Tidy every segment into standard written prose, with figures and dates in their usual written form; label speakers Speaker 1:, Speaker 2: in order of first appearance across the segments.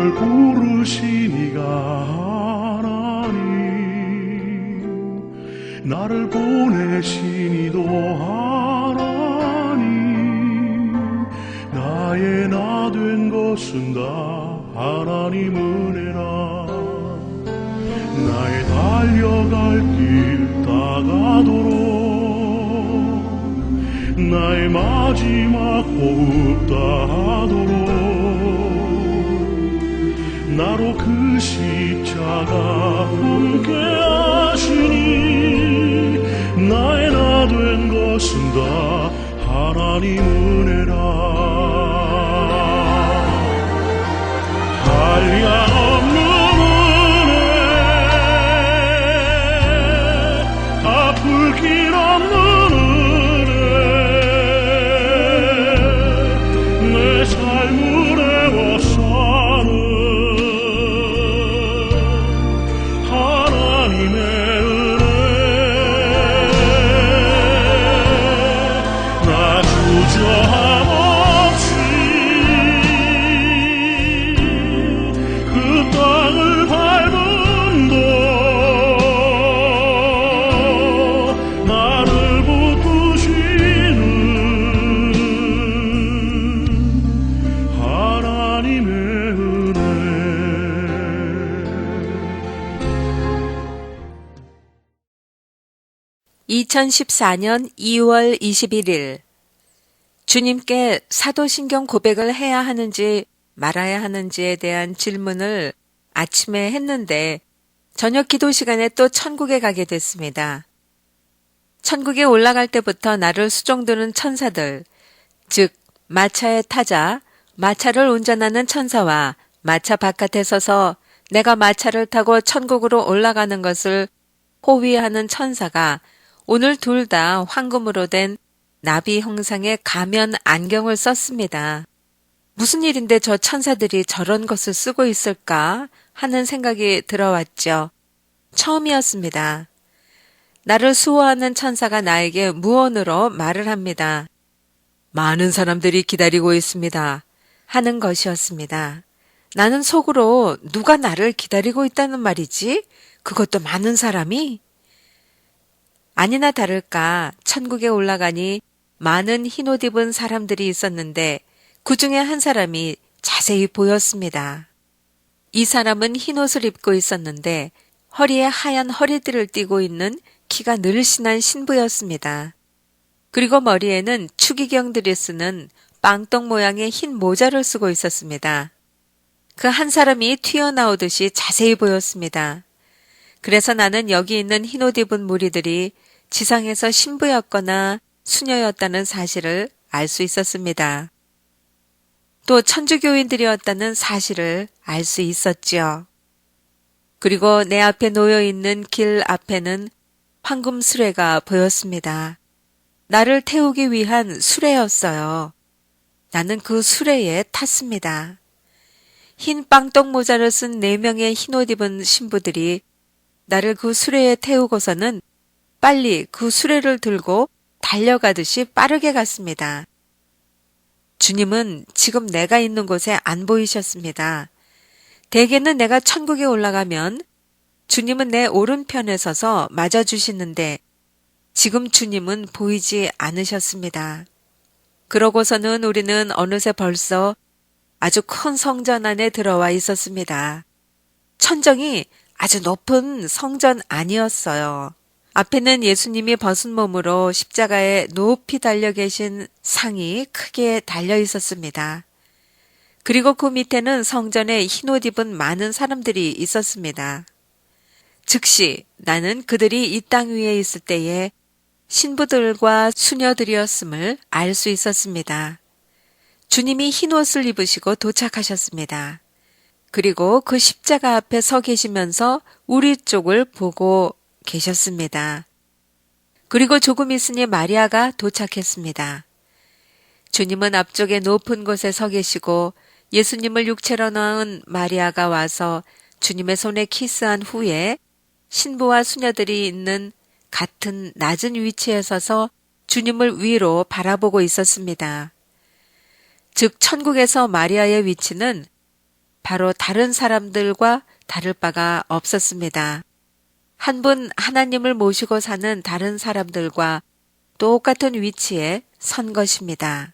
Speaker 1: 나를 부르시니가 하나님, 나를 보내시니도 하나님, 나의 나 된 것은 다 하나님 은혜라. 나의 달려갈 길 다가도록 나의 마지막 호흡 다하도록 나로 그 십자가 함께 하시니 나의 나 된 것은 다 하나님 은혜라. 한량없는 은혜, 갚을 길 없는 은혜, 내 삶을 애워싸는 하나님의 은혜. 나 주저함 없이 그 땅을 밟음도 나를 붙드시는 하나님의 은혜.
Speaker 2: 2014년 2월 21일 주님께 사도신경 고백을 해야 하는지 말아야 하는지에 대한 질문을 아침에 했는데 저녁 기도 시간에 또 천국에 가게 됐습니다. 천국에 올라갈 때부터 나를 수종드는 천사들, 즉 마차의 타자, 마차를 운전하는 천사와 마차 바깥에 서서 내가 마차를 타고 천국으로 올라가는 것을 호위하는 천사가 오늘 둘 다 황금으로 된 나비 형상의 가면 안경을 썼습니다. 무슨 일인데 저 천사들이 저런 것을 쓰고 있을까 하는 생각이 들어왔죠. 처음이었습니다. 나를 수호하는 천사가 나에게 무언으로 말을 합니다. 많은 사람들이 기다리고 있습니다. 하는 것이었습니다. 나는 속으로 누가 나를 기다리고 있다는 말이지? 그것도 많은 사람이? 아니나 다를까 천국에 올라가니 많은 흰옷 입은 사람들이 있었는데 그 중에 한 사람이 자세히 보였습니다. 이 사람은 흰옷을 입고 있었는데 허리에 하얀 허리띠를 띠고 있는 키가 늘씬한 신부였습니다. 그리고 머리에는 추기경들이 쓰는 빵떡 모양의 흰 모자를 쓰고 있었습니다. 그 한 사람이 튀어나오듯이 자세히 보였습니다. 그래서 나는 여기 있는 흰옷 입은 무리들이 지상에서 신부였거나 수녀였다는 사실을 알 수 있었습니다. 또 천주교인들이었다는 사실을 알 수 있었지요. 그리고 내 앞에 놓여있는 길 앞에는 황금 수레가 보였습니다. 나를 태우기 위한 수레였어요. 나는 그 수레에 탔습니다. 흰 빵떡 모자를 쓴 4명의 흰옷 입은 신부들이 나를 그 수레에 태우고서는 빨리 그 수레를 들고 달려가듯이 빠르게 갔습니다. 주님은 지금 내가 있는 곳에 안 보이셨습니다. 대개는 내가 천국에 올라가면 주님은 내 오른편에 서서 맞아주시는데 지금 주님은 보이지 않으셨습니다. 그러고서는 우리는 어느새 벌써 아주 큰 성전 안에 들어와 있었습니다. 천정이 아주 높은 성전 아니었어요. 앞에는 예수님이 벗은 몸으로 십자가에 높이 달려 계신 상이 크게 달려 있었습니다. 그리고 그 밑에는 성전에 흰옷 입은 많은 사람들이 있었습니다. 즉시 나는 그들이 이 땅 위에 있을 때에 신부들과 수녀들이었음을 알 수 있었습니다. 주님이 흰옷을 입으시고 도착하셨습니다. 그리고 그 십자가 앞에 서 계시면서 우리 쪽을 보고 계셨습니다. 그리고 조금 있으니 마리아가 도착했습니다. 주님은 앞쪽에 높은 곳에 서 계시고 예수님을 육체로 낳은 마리아가 와서 주님의 손에 키스한 후에 신부와 수녀들이 있는 같은 낮은 위치에 서서 주님을 위로 바라보고 있었습니다. 즉 천국에서 마리아의 위치는 바로 다른 사람들과 다를 바가 없었습니다. 한 분 하나님을 모시고 사는 다른 사람들과 똑같은 위치에 선 것입니다.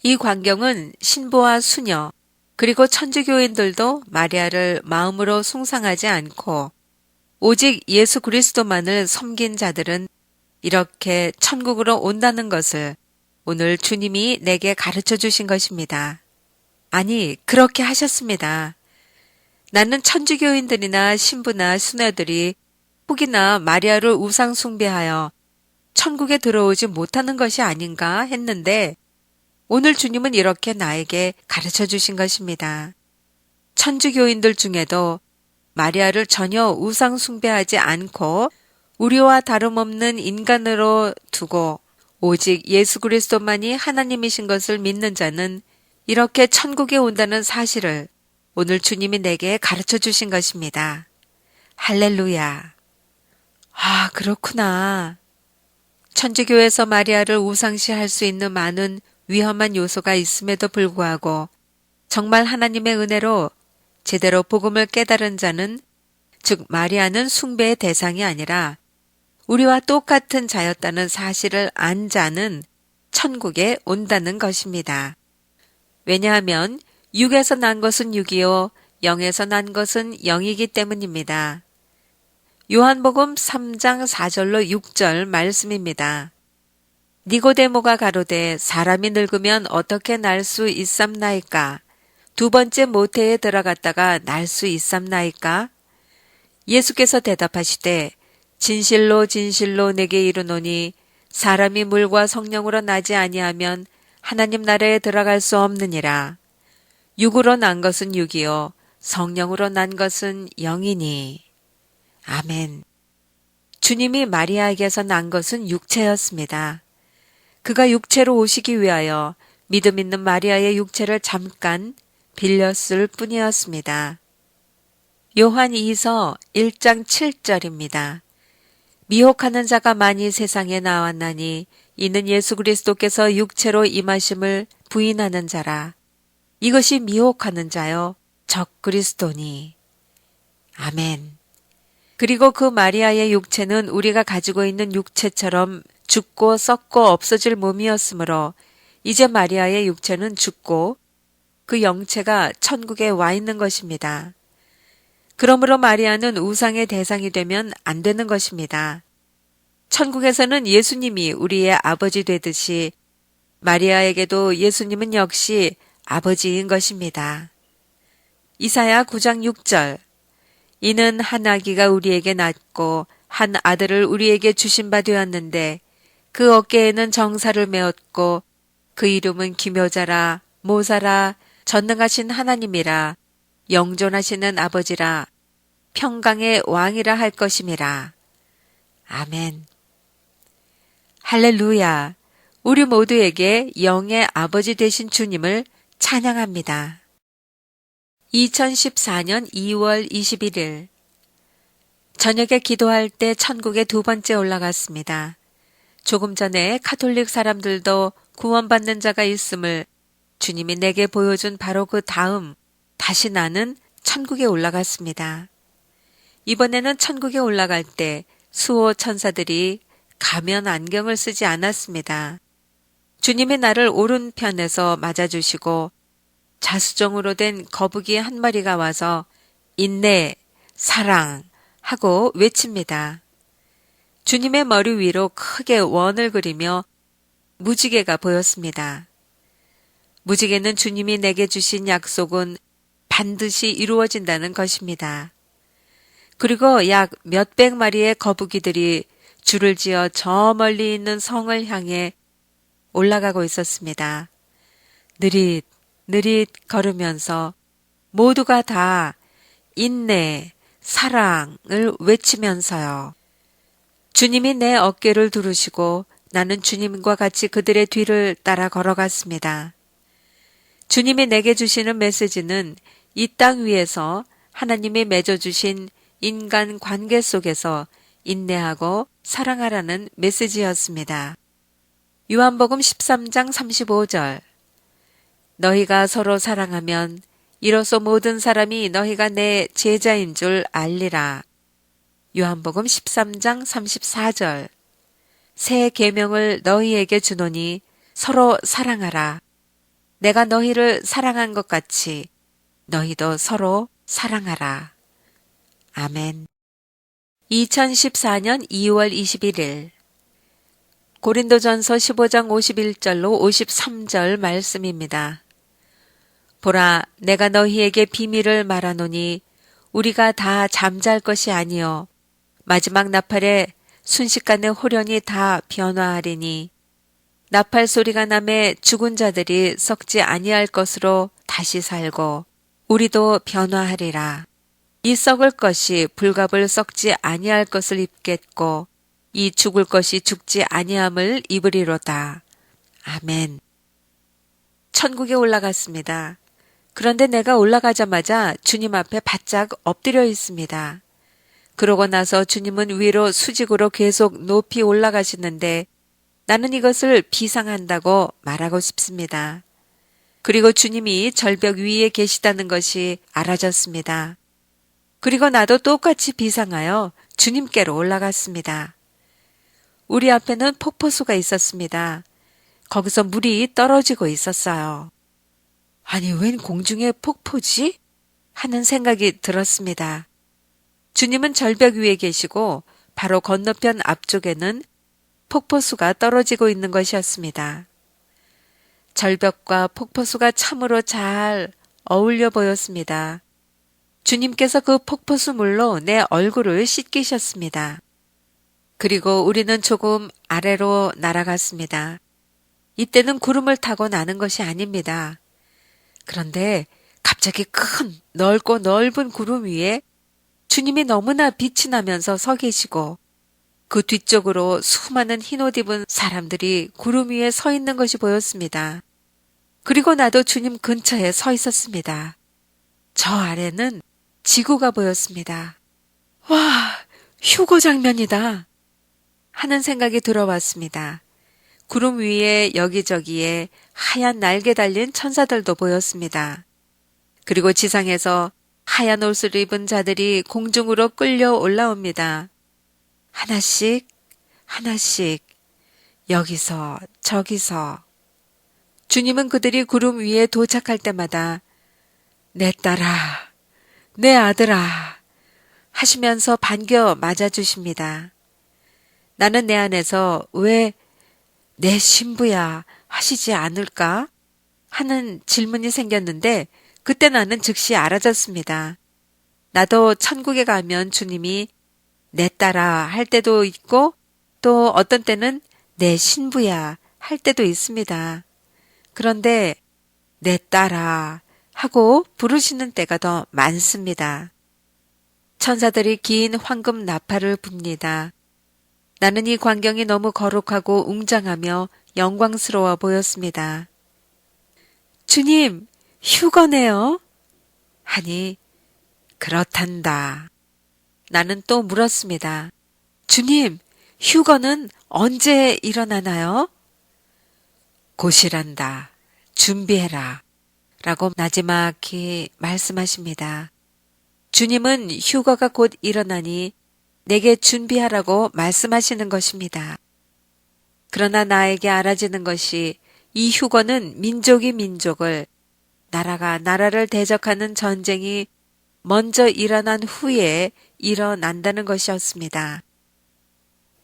Speaker 2: 이 광경은 신부와 수녀 그리고 천주교인들도 마리아를 마음으로 숭상하지 않고 오직 예수 그리스도만을 섬긴 자들은 이렇게 천국으로 온다는 것을 오늘 주님이 내게 가르쳐 주신 것입니다. 아니, 그렇게 하셨습니다. 나는 천주교인들이나 신부나 수녀들이 혹이나 마리아를 우상 숭배하여 천국에 들어오지 못하는 것이 아닌가 했는데 오늘 주님은 이렇게 나에게 가르쳐 주신 것입니다. 천주교인들 중에도 마리아를 전혀 우상 숭배하지 않고 우리와 다름없는 인간으로 두고 오직 예수 그리스도만이 하나님이신 것을 믿는 자는 이렇게 천국에 온다는 사실을 오늘 주님이 내게 가르쳐 주신 것입니다. 할렐루야. 아, 그렇구나. 천주교에서 마리아를 우상시할 수 있는 많은 위험한 요소가 있음에도 불구하고 정말 하나님의 은혜로 제대로 복음을 깨달은 자는 즉 마리아는 숭배의 대상이 아니라 우리와 똑같은 자였다는 사실을 안 자는 천국에 온다는 것입니다. 왜냐하면 육에서 난 것은 육이요 영에서 난 것은 영이기 때문입니다. 요한복음 3장 4절로 6절 말씀입니다. 니고데모가 가로되 사람이 늙으면 어떻게 날 수 있삼나이까? 두 번째 모태에 들어갔다가 날 수 있삼나이까? 예수께서 대답하시되 진실로 진실로 내게 이르노니 사람이 물과 성령으로 나지 아니하면 하나님 나라에 들어갈 수 없느니라. 육으로 난 것은 육이요 성령으로 난 것은 영이니. 아멘. 주님이 마리아에게서 난 것은 육체였습니다. 그가 육체로 오시기 위하여 믿음 있는 마리아의 육체를 잠깐 빌렸을 뿐이었습니다. 요한 2서 1장 7절입니다. 미혹하는 자가 많이 세상에 나왔나니 이는 예수 그리스도께서 육체로 임하심을 부인하는 자라. 이것이 미혹하는 자요 적 그리스도니. 아멘. 그리고 그 마리아의 육체는 우리가 가지고 있는 육체처럼 죽고 썩고 없어질 몸이었으므로 이제 마리아의 육체는 죽고 그 영체가 천국에 와 있는 것입니다. 그러므로 마리아는 우상의 대상이 되면 안 되는 것입니다. 천국에서는 예수님이 우리의 아버지 되듯이 마리아에게도 예수님은 역시 아버지인 것입니다. 이사야 9장 6절 이는 한 아기가 우리에게 낳고 한 아들을 우리에게 주신 바 되었는데 그 어깨에는 정사를 메었고 그 이름은 기묘자라 모사라 전능하신 하나님이라 영존하시는 아버지라 평강의 왕이라 할 것임이라. 아멘. 할렐루야. 우리 모두에게 영의 아버지 되신 주님을 찬양합니다. 2014년 2월 21일 저녁에 기도할 때 천국에 두 번째 올라갔습니다. 조금 전에 카톨릭 사람들도 구원받는 자가 있음을 주님이 내게 보여준 바로 그 다음 다시 나는 천국에 올라갔습니다. 이번에는 천국에 올라갈 때 수호 천사들이 가면 안경을 쓰지 않았습니다. 주님이 나를 오른편에서 맞아주시고 자수정으로 된 거북이 한 마리가 와서 인내, 사랑 하고 외칩니다. 주님의 머리 위로 크게 원을 그리며 무지개가 보였습니다. 무지개는 주님이 내게 주신 약속은 반드시 이루어진다는 것입니다. 그리고 약 몇백 마리의 거북이들이 줄을 지어 저 멀리 있는 성을 향해 올라가고 있었습니다. 느릿 느릿 걸으면서 모두가 다 인내, 사랑을 외치면서요. 주님이 내 어깨를 두르시고 나는 주님과 같이 그들의 뒤를 따라 걸어갔습니다. 주님이 내게 주시는 메시지는 이 땅 위에서 하나님이 맺어주신 인간 관계 속에서 인내하고 사랑하라는 메시지였습니다. 요한복음 13장 35절 너희가 서로 사랑하면 이로써 모든 사람이 너희가 내 제자인 줄 알리라. 요한복음 13장 34절. 새 계명을 너희에게 주노니 서로 사랑하라. 내가 너희를 사랑한 것 같이 너희도 서로 사랑하라. 아멘. 2014년 2월 21일 고린도전서 15장 51절로 53절 말씀입니다. 보라, 내가 너희에게 비밀을 말하노니 우리가 다 잠잘 것이 아니요 마지막 나팔에 순식간에 호련히 다 변화하리니 나팔 소리가 나매 죽은 자들이 썩지 아니할 것으로 다시 살고 우리도 변화하리라. 이 썩을 것이 불갑을 썩지 아니할 것을 입겠고 이 죽을 것이 죽지 아니함을 입으리로다. 아멘. 천국에 올라갔습니다. 그런데 내가 올라가자마자 주님 앞에 바짝 엎드려 있습니다. 그러고 나서 주님은 위로 수직으로 계속 높이 올라가시는데 나는 이것을 비상한다고 말하고 싶습니다. 그리고 주님이 절벽 위에 계시다는 것이 알아졌습니다. 그리고 나도 똑같이 비상하여 주님께로 올라갔습니다. 우리 앞에는 폭포수가 있었습니다. 거기서 물이 떨어지고 있었어요. 아니, 웬 공중에 폭포지? 하는 생각이 들었습니다. 주님은 절벽 위에 계시고 바로 건너편 앞쪽에는 폭포수가 떨어지고 있는 것이었습니다. 절벽과 폭포수가 참으로 잘 어울려 보였습니다. 주님께서 그 폭포수 물로 내 얼굴을 씻기셨습니다. 그리고 우리는 조금 아래로 날아갔습니다. 이때는 구름을 타고 나는 것이 아닙니다. 그런데 갑자기 큰 넓고 넓은 구름 위에 주님이 너무나 빛이 나면서 서 계시고 그 뒤쪽으로 수많은 흰옷 입은 사람들이 구름 위에 서 있는 것이 보였습니다. 그리고 나도 주님 근처에 서 있었습니다. 저 아래는 지구가 보였습니다. 와, 휴거 장면이다 하는 생각이 들어왔습니다. 구름 위에 여기저기에 하얀 날개 달린 천사들도 보였습니다. 그리고 지상에서 하얀 옷을 입은 자들이 공중으로 끌려 올라옵니다. 하나씩 하나씩 여기서 저기서. 주님은 그들이 구름 위에 도착할 때마다 내 딸아, 내 아들아 하시면서 반겨 맞아주십니다. 나는 내 안에서 왜 내 신부야 하시지 않을까 하는 질문이 생겼는데 그때 나는 즉시 알아졌습니다. 나도 천국에 가면 주님이 내 딸아 할 때도 있고 또 어떤 때는 내 신부야 할 때도 있습니다. 그런데 내 딸아 하고 부르시는 때가 더 많습니다. 천사들이 긴 황금 나팔을 붑니다. 나는 이 광경이 너무 거룩하고 웅장하며 영광스러워 보였습니다. 주님, 휴거네요? 하니 그렇단다. 나는 또 물었습니다. 주님, 휴거는 언제 일어나나요? 곧이란다. 준비해라. 라고 나지막히 말씀하십니다. 주님은 휴거가 곧 일어나니 내게 준비하라고 말씀하시는 것입니다. 그러나 나에게 알아지는 것이 이 휴거는 민족이 민족을, 나라가 나라를 대적하는 전쟁이 먼저 일어난 후에 일어난다는 것이었습니다.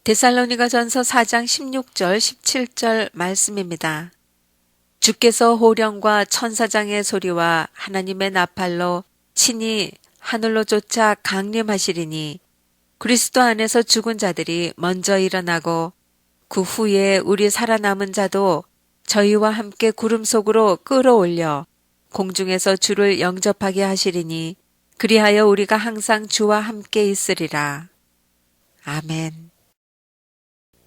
Speaker 2: 데살로니가전서 4장 16절 17절 말씀입니다. 주께서 호령과 천사장의 소리와 하나님의 나팔로 친히 하늘로 쫓아 강림하시리니 그리스도 안에서 죽은 자들이 먼저 일어나고 그 후에 우리 살아남은 자도 저희와 함께 구름 속으로 끌어올려 공중에서 주를 영접하게 하시리니 그리하여 우리가 항상 주와 함께 있으리라. 아멘.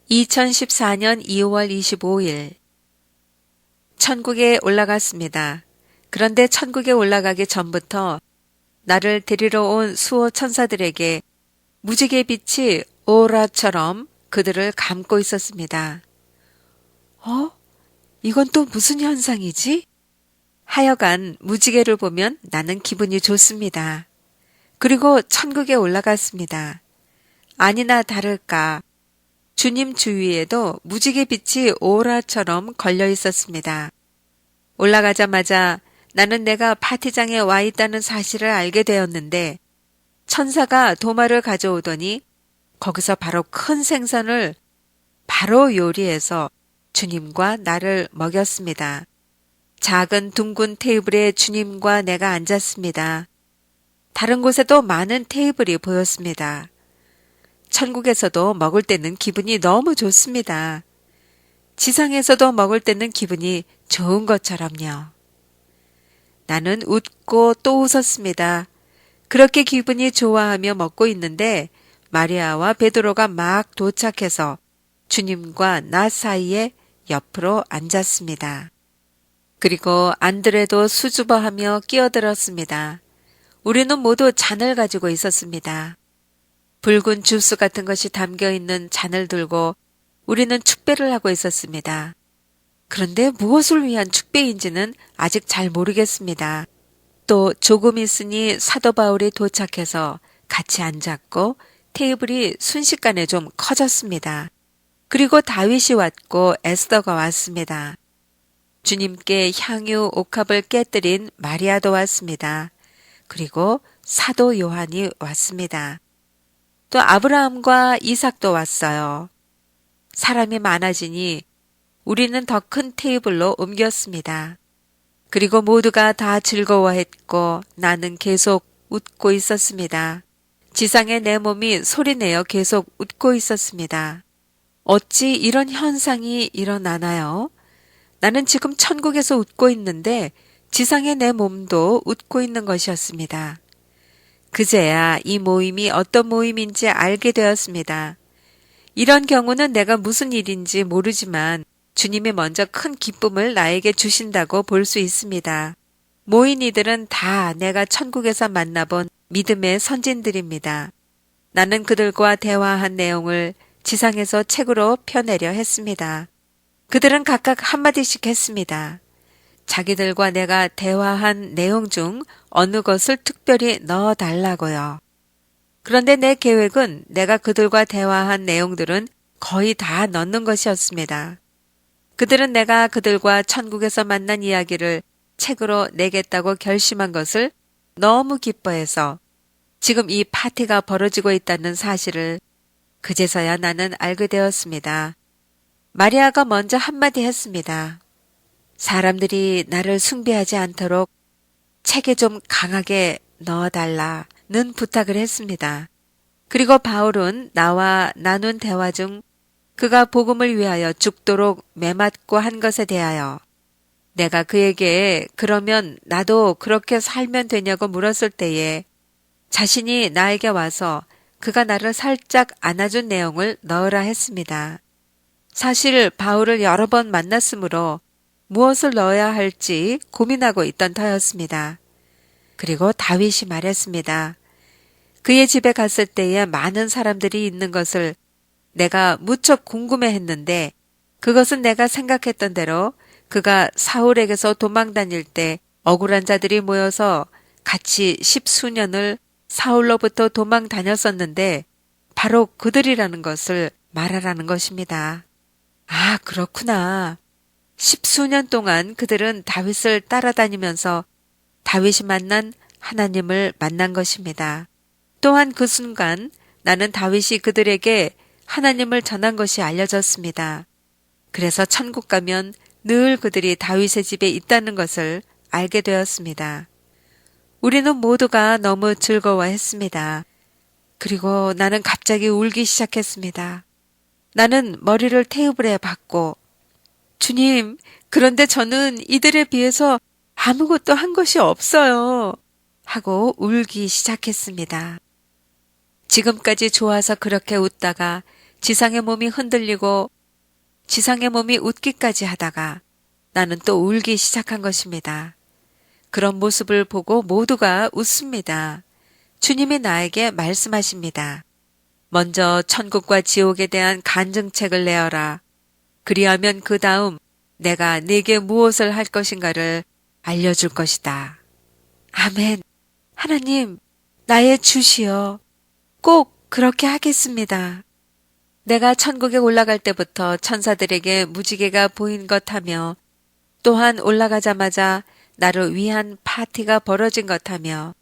Speaker 2: 2014년 2월 25일 천국에 올라갔습니다. 그런데 천국에 올라가기 전부터 나를 데리러 온 수호 천사들에게 무지개 빛이 오라처럼 그들을 감고 있었습니다. 이건 또 무슨 현상이지? 하여간 무지개를 보면 나는 기분이 좋습니다. 그리고 천국에 올라갔습니다. 아니나 다를까 주님 주위에도 무지개 빛이 오라처럼 걸려 있었습니다. 올라가자마자 나는 내가 파티장에 와 있다는 사실을 알게 되었는데 천사가 도마를 가져오더니 거기서 바로 큰 생선을 바로 요리해서 주님과 나를 먹였습니다. 작은 둥근 테이블에 주님과 내가 앉았습니다. 다른 곳에도 많은 테이블이 보였습니다. 천국에서도 먹을 때는 기분이 너무 좋습니다. 지상에서도 먹을 때는 기분이 좋은 것처럼요. 나는 웃고 또 웃었습니다. 그렇게 기분이 좋아하며 먹고 있는데 마리아와 베드로가 막 도착해서 주님과 나 사이에 옆으로 앉았습니다. 그리고 안드레도 수줍어하며 끼어들었습니다. 우리는 모두 잔을 가지고 있었습니다. 붉은 주스 같은 것이 담겨있는 잔을 들고 우리는 축배를 하고 있었습니다. 그런데 무엇을 위한 축배인지는 아직 잘 모르겠습니다. 또 조금 있으니 사도 바울이 도착해서 같이 앉았고 테이블이 순식간에 좀 커졌습니다. 그리고 다윗이 왔고 에스더가 왔습니다. 주님께 향유 옥합을 깨뜨린 마리아도 왔습니다. 그리고 사도 요한이 왔습니다. 또 아브라함과 이삭도 왔어요. 사람이 많아지니 우리는 더 큰 테이블로 옮겼습니다. 그리고 모두가 다 즐거워했고 나는 계속 웃고 있었습니다. 지상의 내 몸이 소리내어 계속 웃고 있었습니다. 어찌 이런 현상이 일어나나요? 나는 지금 천국에서 웃고 있는데 지상의 내 몸도 웃고 있는 것이었습니다. 그제야 이 모임이 어떤 모임인지 알게 되었습니다. 이런 경우는 내가 무슨 일인지 모르지만 주님이 먼저 큰 기쁨을 나에게 주신다고 볼 수 있습니다. 모인 이들은 다 내가 천국에서 만나본 믿음의 선진들입니다. 나는 그들과 대화한 내용을 지상에서 책으로 펴내려 했습니다. 그들은 각각 한마디씩 했습니다. 자기들과 내가 대화한 내용 중 어느 것을 특별히 넣어달라고요. 그런데 내 계획은 내가 그들과 대화한 내용들은 거의 다 넣는 것이었습니다. 그들은 내가 그들과 천국에서 만난 이야기를 책으로 내겠다고 결심한 것을 너무 기뻐해서 지금 이 파티가 벌어지고 있다는 사실을 그제서야 나는 알게 되었습니다. 마리아가 먼저 한마디 했습니다. 사람들이 나를 숭배하지 않도록 책에 좀 강하게 넣어달라는 부탁을 했습니다. 그리고 바울은 나와 나눈 대화 중 그가 복음을 위하여 죽도록 매맞고 한 것에 대하여 내가 그에게 그러면 나도 그렇게 살면 되냐고 물었을 때에 자신이 나에게 와서 그가 나를 살짝 안아준 내용을 넣으라 했습니다. 사실 바울을 여러 번 만났으므로 무엇을 넣어야 할지 고민하고 있던 터였습니다. 그리고 다윗이 말했습니다. 그의 집에 갔을 때에 많은 사람들이 있는 것을 내가 무척 궁금해했는데 그것은 내가 생각했던 대로 그가 사울에게서 도망 다닐 때 억울한 자들이 모여서 같이 10수년을 사울로부터 도망 다녔었는데 바로 그들이라는 것을 말하라는 것입니다. 아, 그렇구나. 10수년 동안 그들은 다윗을 따라다니면서 다윗이 만난 하나님을 만난 것입니다. 또한 그 순간 나는 다윗이 그들에게 하나님을 전한 것이 알려졌습니다. 그래서 천국 가면 늘 그들이 다윗의 집에 있다는 것을 알게 되었습니다. 우리는 모두가 너무 즐거워했습니다. 그리고 나는 갑자기 울기 시작했습니다. 나는 머리를 테이블에 박고 주님, 그런데 저는 이들에 비해서 아무것도 한 것이 없어요. 하고 울기 시작했습니다. 지금까지 좋아서 그렇게 웃다가 지상의 몸이 흔들리고 지상의 몸이 웃기까지 하다가 나는 또 울기 시작한 것입니다. 그런 모습을 보고 모두가 웃습니다. 주님이 나에게 말씀하십니다. 먼저 천국과 지옥에 대한 간증책을 내어라. 그리하면 그 다음 내가 네게 무엇을 할 것인가를 알려줄 것이다. 아멘. 하나님, 나의 주시여. 꼭 그렇게 하겠습니다. 내가 천국에 올라갈 때부터 천사들에게 무지개가 보인 것 하며 또한 올라가자마자 나를 위한 파티가 벌어진 것 하며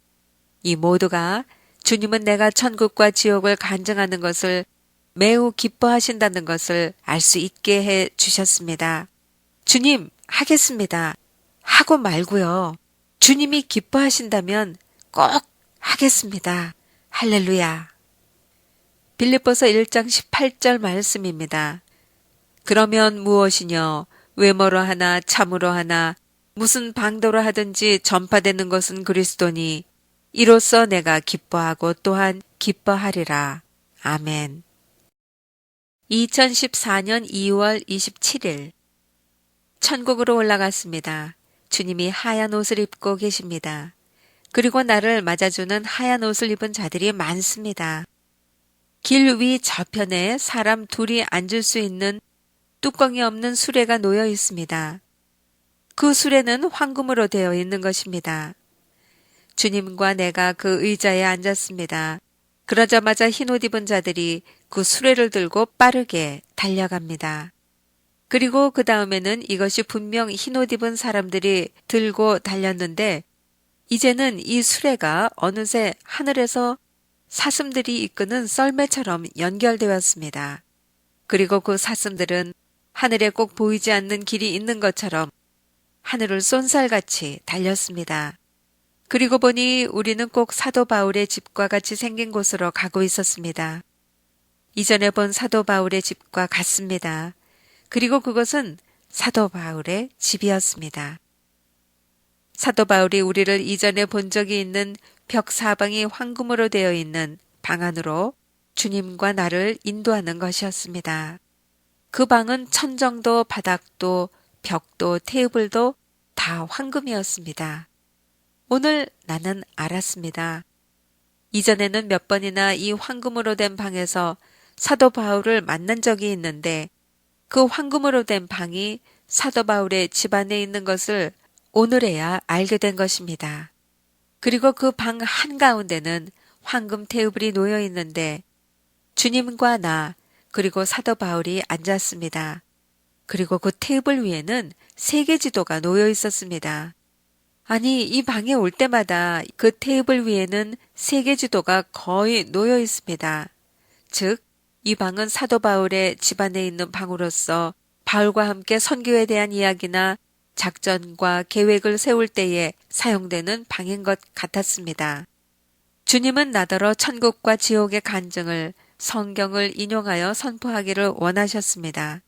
Speaker 2: 이 모두가 주님은 내가 천국과 지옥을 간증하는 것을 매우 기뻐하신다는 것을 알 수 있게 해 주셨습니다. 주님, 하겠습니다. 하고 말고요. 주님이 기뻐하신다면 꼭 하겠습니다. 할렐루야. 빌립보서 1장 18절 말씀입니다. 그러면 무엇이뇨? 외모로 하나 참으로 하나 무슨 방도로 하든지 전파되는 것은 그리스도니 이로써 내가 기뻐하고 또한 기뻐하리라. 아멘. 2014년 2월 27일 천국으로 올라갔습니다. 주님이 하얀 옷을 입고 계십니다. 그리고 나를 맞아주는 하얀 옷을 입은 자들이 많습니다. 길 위 저편에 사람 둘이 앉을 수 있는 뚜껑이 없는 수레가 놓여 있습니다. 그 수레는 황금으로 되어 있는 것입니다. 주님과 내가 그 의자에 앉았습니다. 그러자마자 흰옷 입은 자들이 그 수레를 들고 빠르게 달려갑니다. 그리고 그 다음에는 이것이 분명 흰옷 입은 사람들이 들고 달렸는데 이제는 이 수레가 어느새 하늘에서 사슴들이 이끄는 썰매처럼 연결되었습니다. 그리고 그 사슴들은 하늘에 꼭 보이지 않는 길이 있는 것처럼 하늘을 쏜살같이 달렸습니다. 그리고 보니 우리는 꼭 사도 바울의 집과 같이 생긴 곳으로 가고 있었습니다. 이전에 본 사도 바울의 집과 같습니다. 그리고 그것은 사도 바울의 집이었습니다. 사도 바울이 우리를 이전에 본 적이 있는 벽 사방이 황금으로 되어 있는 방 안으로 주님과 나를 인도하는 것이었습니다. 그 방은 천정도 바닥도 벽도 테이블도 다 황금이었습니다. 오늘 나는 알았습니다. 이전에는 몇 번이나 이 황금으로 된 방에서 사도 바울을 만난 적이 있는데 그 황금으로 된 방이 사도 바울의 집 안에 있는 것을 오늘에야 알게 된 것입니다. 그리고 그 방 한가운데는 황금 테이블이 놓여 있는데 주님과 나 그리고 사도 바울이 앉았습니다. 그리고 그 테이블 위에는 세계지도가 놓여 있었습니다. 아니, 이 방에 올 때마다 그 테이블 위에는 세계지도가 거의 놓여 있습니다. 즉, 이 방은 사도 바울의 집안에 있는 방으로서 바울과 함께 선교에 대한 이야기나 작전과 계획을 세울 때에 사용되는 방인 것 같았습니다. 주님은 나더러 천국과 지옥의 간증을 성경을 인용하여 선포하기를 원하셨습니다.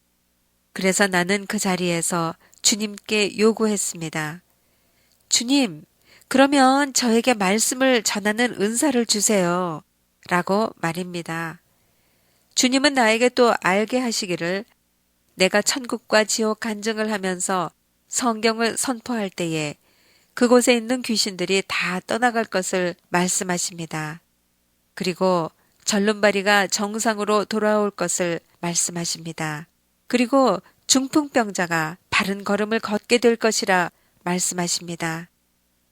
Speaker 2: 그래서 나는 그 자리에서 주님께 요구했습니다. 주님, 그러면 저에게 말씀을 전하는 은사를 주세요. 라고 말입니다. 주님은 나에게 또 알게 하시기를 내가 천국과 지옥 간증을 하면서 성경을 선포할 때에 그곳에 있는 귀신들이 다 떠나갈 것을 말씀하십니다. 그리고 절름발이가 정상으로 돌아올 것을 말씀하십니다. 그리고 중풍병자가 바른 걸음을 걷게 될 것이라 말씀하십니다.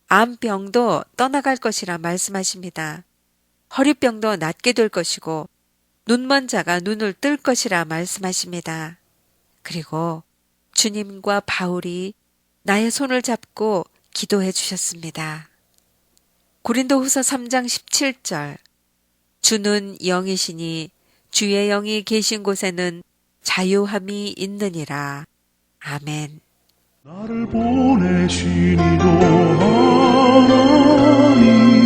Speaker 2: 암병도 떠나갈 것이라 말씀하십니다. 허리병도 낫게 될 것이고 눈먼 자가 눈을 뜰 것이라 말씀하십니다. 그리고 주님과 바울이 나의 손을 잡고 기도해 주셨습니다. 고린도후서 3장 17절 주는 영이시니 주의 영이 계신 곳에는 자유함이 있느니라. 아멘.
Speaker 1: 나를 보내신 이도 하나님